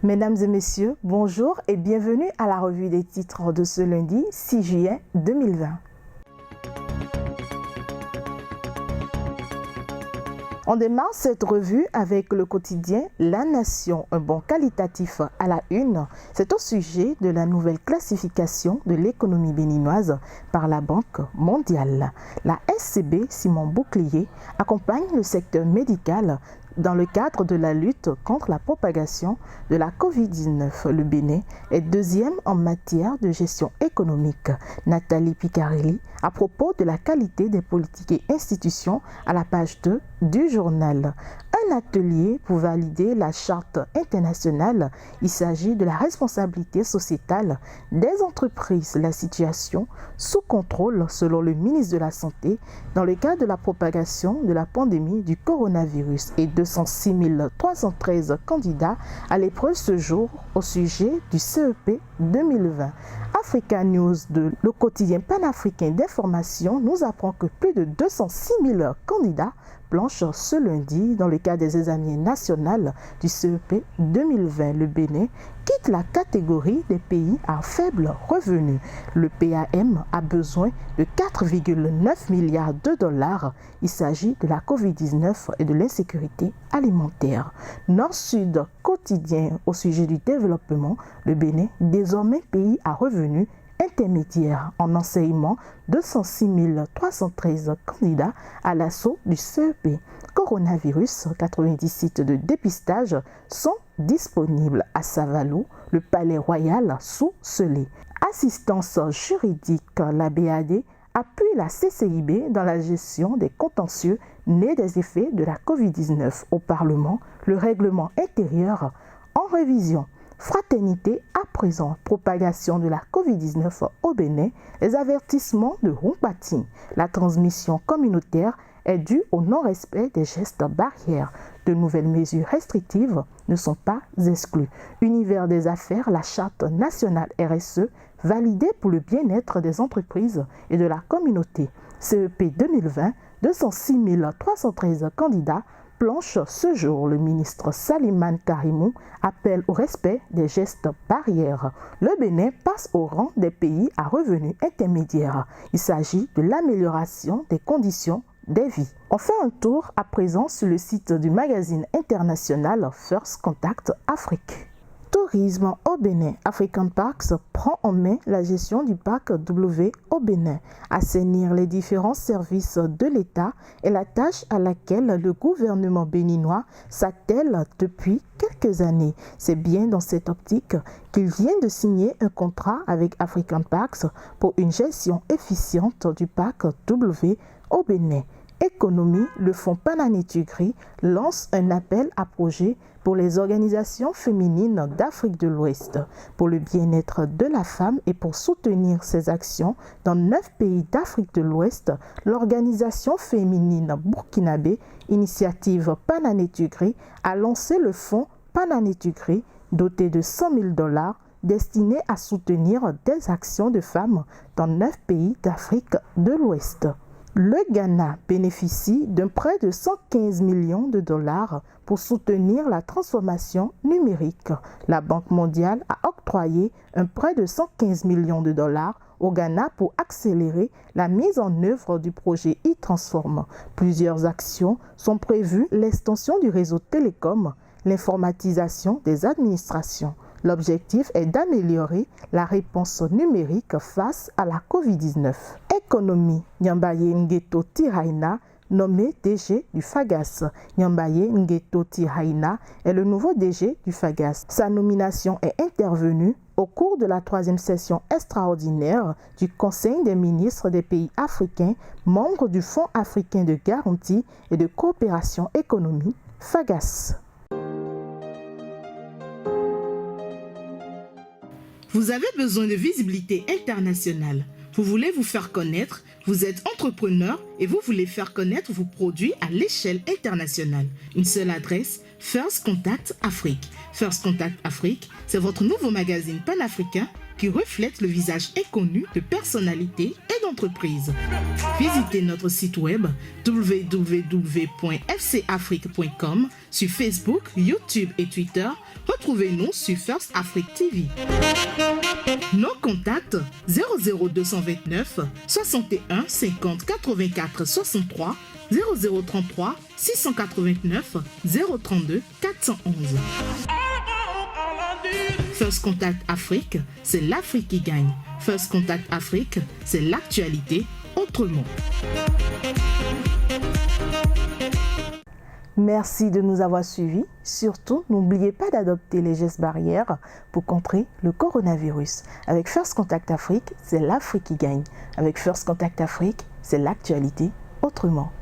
Mesdames et messieurs, bonjour et bienvenue à la revue des titres de ce lundi 6 juillet 2020. On démarre cette revue avec le quotidien La Nation, un bond qualitatif à la une. C'est au sujet de la nouvelle classification de l'économie béninoise par la Banque mondiale. La SCB Simon Bouclier accompagne le secteur médical dans le cadre de la lutte contre la propagation de la COVID-19. Le Bénin est deuxième en matière de gestion économique. Nathalie Picarelli à propos de la qualité des politiques et institutions à la page 2 du journal. Un atelier pour valider la charte internationale. Il s'agit de la responsabilité sociétale des entreprises. La situation sous contrôle selon le ministre de la Santé dans le cadre de la propagation de la pandémie du coronavirus et 206 313 candidats à l'épreuve ce jour au sujet du CEP 2020. Africa News de le quotidien panafricain d'information nous apprend que plus de 206 000 candidats planchent ce lundi dans le cadre des examens nationaux du CEP 2020. Le Bénin quitte la catégorie des pays à faible revenu. Le PAM a besoin de 4,9 milliards de dollars. Il s'agit de la COVID-19 et de l'insécurité alimentaire. Nord-Sud quotidien au sujet du développement. Le Bénin, désormais pays à revenus intermédiaire en enseignement, 206 313 candidats à l'assaut du CEP. Coronavirus, 90 sites de dépistage sont disponibles à Savalou, le Palais Royal sous scellé. Assistance juridique, la BAD appuie la CCIB dans la gestion des contentieux nés des effets de la COVID-19 au Parlement, le règlement intérieur en révision. Fraternité à présent, propagation de la COVID-19 au Bénin, les avertissements de Rumpati. La transmission communautaire est due au non-respect des gestes barrières. De nouvelles mesures restrictives ne sont pas exclues. Univers des affaires, la charte nationale RSE, validée pour le bien-être des entreprises et de la communauté. CEP 2020, 206 313 candidats planche ce jour. Le ministre Salimane Karimou appelle au respect des gestes barrières. Le Bénin passe au rang des pays à revenus intermédiaires. Il s'agit de l'amélioration des conditions des vies. On fait un tour à présent sur le site du magazine international First Contact Afrique. Tourisme au Bénin. African Parks prend en main la gestion du parc W au Bénin. Assainir les différents services de l'État est la tâche à laquelle le gouvernement béninois s'attelle depuis quelques années. C'est bien dans cette optique qu'il vient de signer un contrat avec African Parks pour une gestion efficiente du parc W au Bénin. Économie, le Fonds Pananetugri lance un appel à projet pour les organisations féminines d'Afrique de l'Ouest, pour le bien-être de la femme et pour soutenir ses actions dans 9 pays d'Afrique de l'Ouest. L'organisation féminine burkinabé, Initiative Pananetugri, a lancé le Fonds Pananetugri doté de 100 000 $ destiné à soutenir des actions de femmes dans 9 pays d'Afrique de l'Ouest. Le Ghana bénéficie d'un prêt de 115 millions de dollars pour soutenir la transformation numérique. La Banque mondiale a octroyé un prêt de 115 millions de dollars au Ghana pour accélérer la mise en œuvre du projet e-Transform. Plusieurs actions sont prévues, l'extension du réseau télécom, l'informatisation des administrations. L'objectif est d'améliorer la réponse numérique face à la COVID-19. Économie, Nyambaye Ngeto Tiraina, nommé DG du FAGAS. Nyambaye Ngeto Tiraina est le nouveau DG du FAGAS. Sa nomination est intervenue au cours de la 3e session extraordinaire du Conseil des ministres des pays africains, membres du Fonds africain de garantie et de coopération économique, FAGAS. Vous avez besoin de visibilité internationale. Vous voulez vous faire connaître, vous êtes entrepreneur et vous voulez faire connaître vos produits à l'échelle internationale. Une seule adresse, First Contact Afrique. First Contact Afrique, c'est votre nouveau magazine panafricain qui reflètent le visage inconnu de personnalités et d'entreprises. Visitez notre site web www.fcafrique.com sur Facebook, YouTube et Twitter. Retrouvez-nous sur First Afrique TV. Nos contacts 00229 61 50 84 63 0033 689 032 411. First Contact Afrique, c'est l'Afrique qui gagne. First Contact Afrique, c'est l'actualité autrement. Merci de nous avoir suivis. Surtout, n'oubliez pas d'adopter les gestes barrières pour contrer le coronavirus. Avec First Contact Afrique, c'est l'Afrique qui gagne. Avec First Contact Afrique, c'est l'actualité autrement.